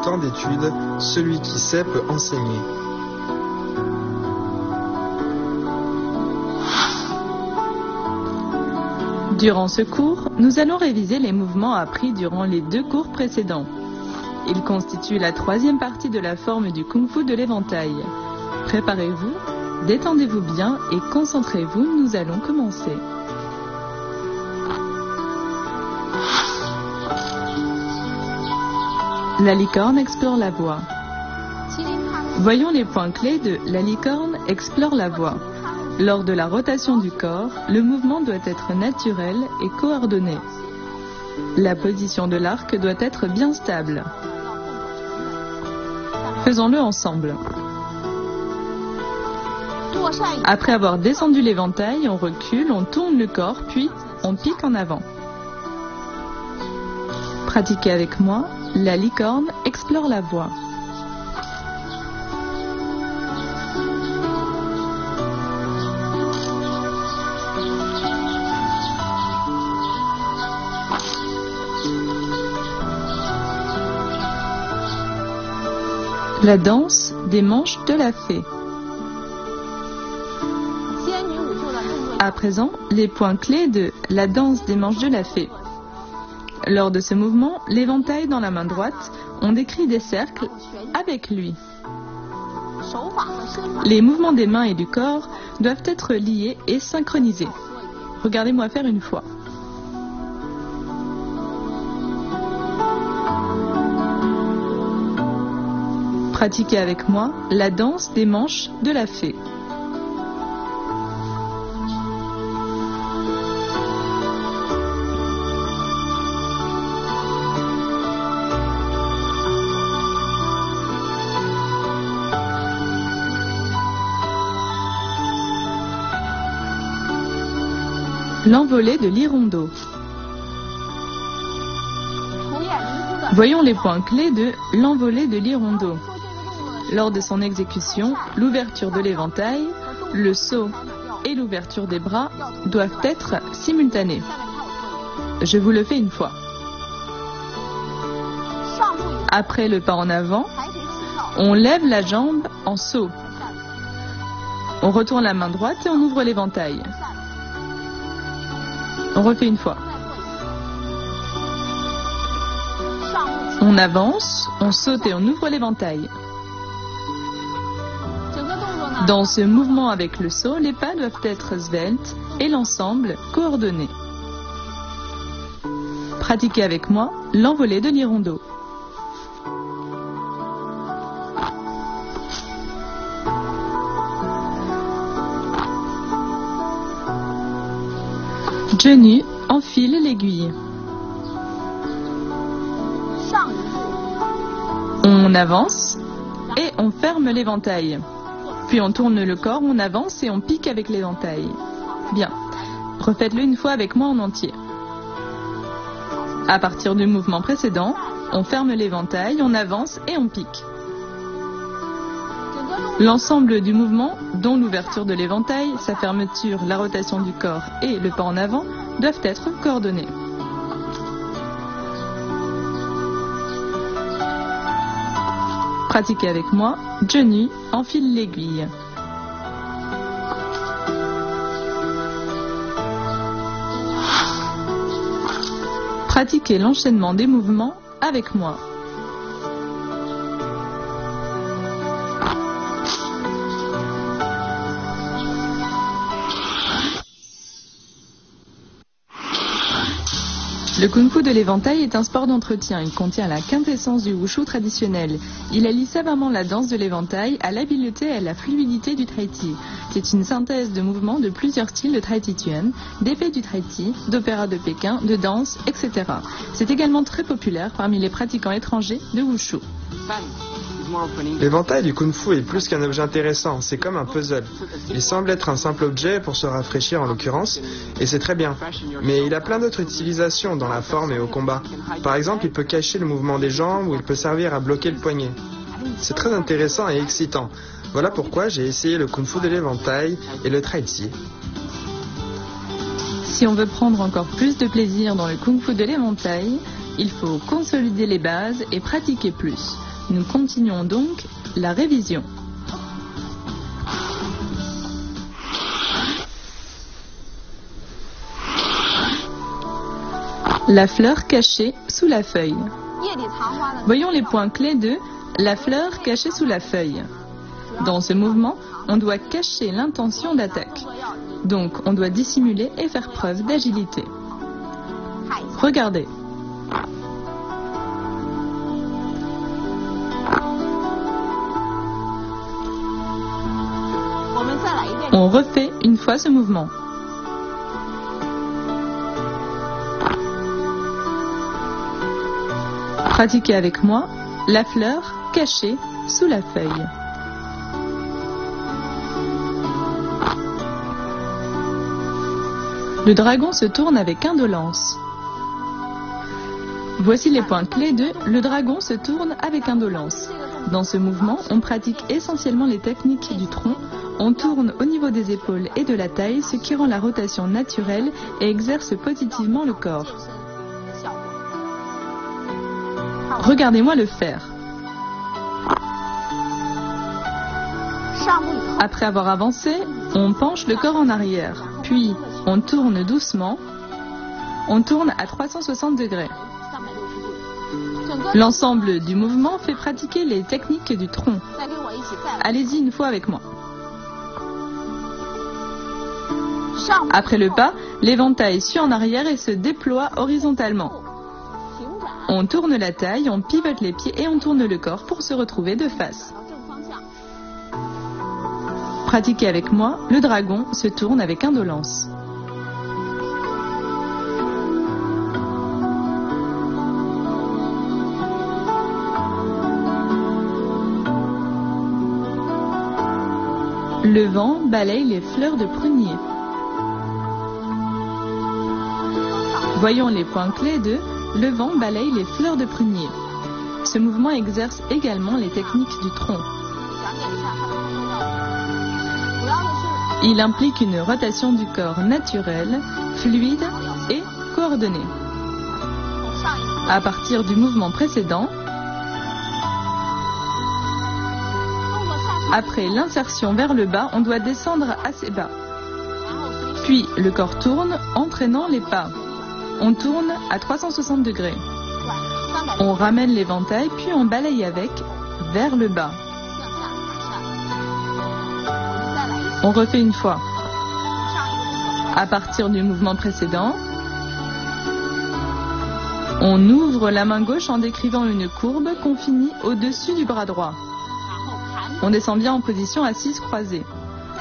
tant d'études, celui qui sait peut enseigner. Durant ce cours, nous allons réviser les mouvements appris durant les 2 cours précédents. Ils constituent la 3e partie de la forme du Kung-Fu de l'éventail. Préparez-vous, détendez-vous bien et concentrez-vous, nous allons commencer. La licorne explore la voie. Voyons les points clés de la licorne explore la voie. Lors de la rotation du corps, le mouvement doit être naturel et coordonné. La position de l'arc doit être bien stable. Faisons-le ensemble. Après avoir descendu l'éventail, on recule, on tourne le corps, puis on pique en avant. Pratiquez avec moi, la licorne explore la voie. La danse des manches de la fée. À présent, les points clés de la danse des manches de la fée. Lors de ce mouvement, l'éventail dans la main droite, on décrit des cercles avec lui. Les mouvements des mains et du corps doivent être liés et synchronisés. Regardez-moi faire une fois. Pratiquez avec moi la danse des manches de la fée. L'envolée de l'hirondo. Voyons les points clés de l'envolée de l'hirondo. Lors de son exécution, l'ouverture de l'éventail, le saut et l'ouverture des bras doivent être simultanés. Je vous le fais une fois. Après le pas en avant, on lève la jambe en saut. On retourne la main droite et on ouvre l'éventail. On refait une fois. On avance, on saute et on ouvre l'éventail. Dans ce mouvement avec le saut, les pas doivent être sveltes et l'ensemble coordonné. Pratiquez avec moi l'envolée de l'hirondo. Genou enfile l'aiguille. On avance et on ferme l'éventail. Puis on tourne le corps, on avance et on pique avec l'éventail. Bien. Refaites-le une fois avec moi en entier. À partir du mouvement précédent, on ferme l'éventail, on avance et on pique. L'ensemble du mouvement, dont l'ouverture de l'éventail, sa fermeture, la rotation du corps et le pas en avant, doivent être coordonnés. Pratiquez avec moi, Johnny enfile l'aiguille. Pratiquez l'enchaînement des mouvements avec moi. Le kung-fu de l'éventail est un sport d'entretien. Il contient la quintessence du wushu traditionnel. Il allie savamment la danse de l'éventail à l'habileté et à la fluidité du tai chi. C'est une synthèse de mouvements de plusieurs styles de tai chi chuan, d'épée du tai chi, d'opéra de Pékin, de danse, etc. C'est également très populaire parmi les pratiquants étrangers de wushu. L'éventail du kung-fu est plus qu'un objet intéressant, c'est comme un puzzle. Il semble être un simple objet pour se rafraîchir en l'occurrence, et c'est très bien. Mais il a plein d'autres utilisations dans la forme et au combat. Par exemple, il peut cacher le mouvement des jambes ou il peut servir à bloquer le poignet. C'est très intéressant et excitant. Voilà pourquoi j'ai essayé le kung-fu de l'éventail et le tai chi. Si on veut prendre encore plus de plaisir dans le kung-fu de l'éventail, il faut consolider les bases et pratiquer plus. Nous continuons donc la révision. La fleur cachée sous la feuille. Voyons les points clés de la fleur cachée sous la feuille. Dans ce mouvement, on doit cacher l'intention d'attaque. Donc, on doit dissimuler et faire preuve d'agilité. Regardez. On refait une fois ce mouvement. Pratiquez avec moi la fleur cachée sous la feuille. Le dragon se tourne avec indolence. Voici les points clés de le dragon se tourne avec indolence. Dans ce mouvement, on pratique essentiellement les techniques du tronc. On tourne au niveau des épaules et de la taille, ce qui rend la rotation naturelle et exerce positivement le corps. Regardez-moi le faire. Après avoir avancé, on penche le corps en arrière, puis on tourne doucement. On tourne à 360 degrés. L'ensemble du mouvement fait pratiquer les techniques du tronc. Allez-y une fois avec moi. Après le pas, l'éventail suit en arrière et se déploie horizontalement. On tourne la taille, on pivote les pieds et on tourne le corps pour se retrouver de face. Pratiquez avec moi, le dragon se tourne avec indolence. Le vent balaye les fleurs de prunier. Voyons les points clés de le vent balaye les fleurs de prunier. Ce mouvement exerce également les techniques du tronc. Il implique une rotation du corps naturelle, fluide et coordonnée. À partir du mouvement précédent, après l'insertion vers le bas, on doit descendre assez bas. Puis le corps tourne, entraînant les pas. On tourne à 360 degrés. On ramène l'éventail, puis on balaye avec vers le bas. On refait une fois. À partir du mouvement précédent, on ouvre la main gauche en décrivant une courbe qu'on finit au-dessus du bras droit. On descend bien en position assise croisée.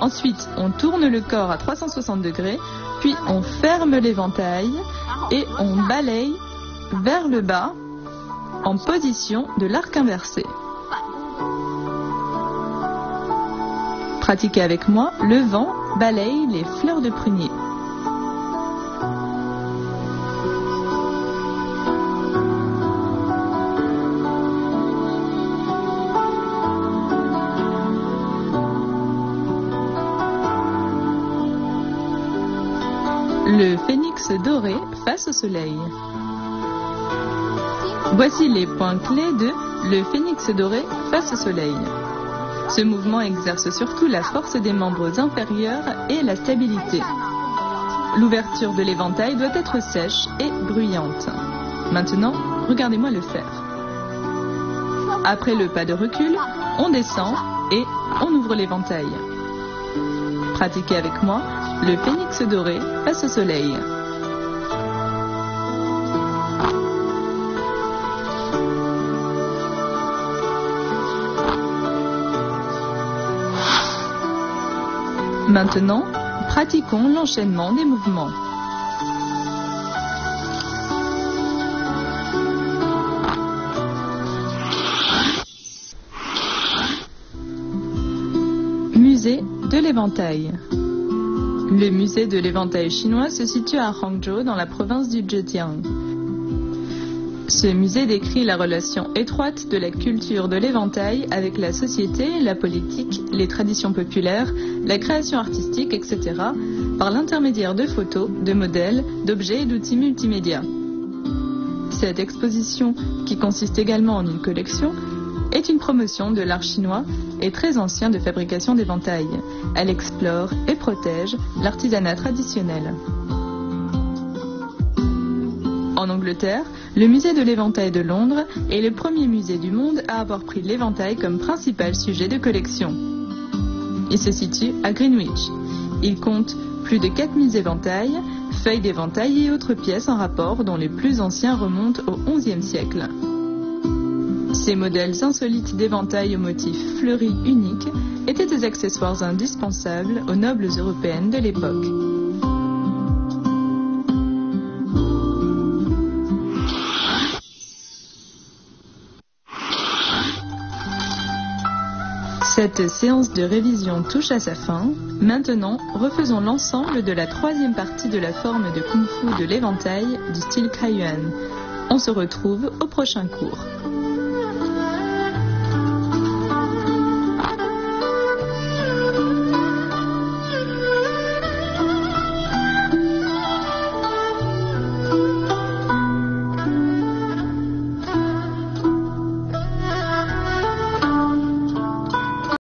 Ensuite, on tourne le corps à 360 degrés, puis on ferme l'éventail et on balaye vers le bas en position de l'arc inversé. Pratiquez avec moi, le vent balaye les fleurs de prunier. Le phénix doré face au soleil. Voici les points clés de le phénix doré face au soleil. Ce mouvement exerce surtout la force des membres inférieurs et la stabilité. L'ouverture de l'éventail doit être sèche et bruyante. Maintenant, regardez-moi le faire. Après le pas de recul, on descend et on ouvre l'éventail. Pratiquez avec moi le phénix doré face au soleil. Maintenant, pratiquons l'enchaînement des mouvements. Musée de l'éventail. Le musée de l'éventail chinois se situe à Hangzhou dans la province du Zhejiang. Ce musée décrit la relation étroite de la culture de l'éventail avec la société, la politique, les traditions populaires, la création artistique, etc. par l'intermédiaire de photos, de modèles, d'objets et d'outils multimédia. Cette exposition, qui consiste également en une collection, est une promotion de l'art chinois et très ancien de fabrication d'éventails. Elle explore et protège l'artisanat traditionnel. En Angleterre, le musée de l'éventail de Londres est le premier musée du monde à avoir pris l'éventail comme principal sujet de collection. Il se situe à Greenwich. Il compte plus de 4000 éventails, feuilles d'éventail et autres pièces en rapport dont les plus anciens remontent au XIe siècle. Ces modèles insolites d'éventails aux motifs fleuris uniques étaient des accessoires indispensables aux nobles européennes de l'époque. Cette séance de révision touche à sa fin. Maintenant, refaisons l'ensemble de la troisième partie de la forme de Kung Fu de l'éventail du style Kaiyuan. On se retrouve au prochain cours.